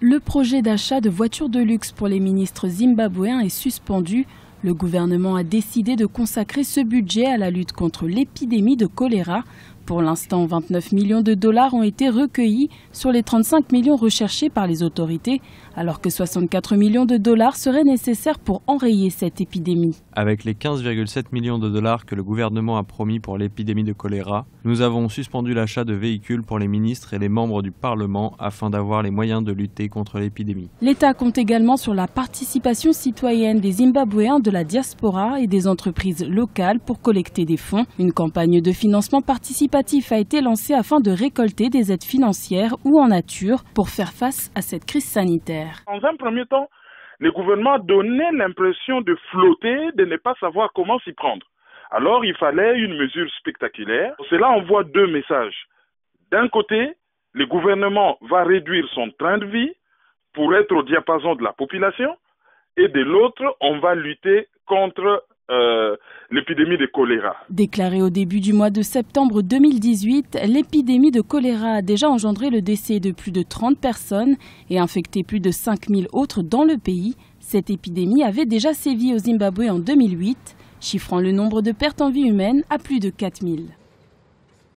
Le projet d'achat de voitures de luxe pour les ministres zimbabwéens est suspendu. Le gouvernement a décidé de consacrer ce budget à la lutte contre l'épidémie de choléra. Pour l'instant, 29 millions de dollars ont été recueillis sur les 35 millions recherchés par les autorités, alors que 64 millions de dollars seraient nécessaires pour enrayer cette épidémie. Avec les 15,7 millions de dollars que le gouvernement a promis pour l'épidémie de choléra, nous avons suspendu l'achat de véhicules pour les ministres et les membres du Parlement afin d'avoir les moyens de lutter contre l'épidémie. L'État compte également sur la participation citoyenne des Zimbabwéens de la diaspora et des entreprises locales pour collecter des fonds. Une campagne de financement participatif a été lancé afin de récolter des aides financières ou en nature pour faire face à cette crise sanitaire. Dans un premier temps, le gouvernement donnait l'impression de flotter, de ne pas savoir comment s'y prendre. Alors il fallait une mesure spectaculaire. Pour cela, on voit deux messages. D'un côté, le gouvernement va réduire son train de vie pour être au diapason de la population, et de l'autre, on va lutter contre l'épidémie de choléra. Déclarée au début du mois de septembre 2018, l'épidémie de choléra a déjà engendré le décès de plus de 30 personnes et infecté plus de 5000 autres dans le pays. Cette épidémie avait déjà sévi au Zimbabwe en 2008, chiffrant le nombre de pertes en vie humaine à plus de 4000.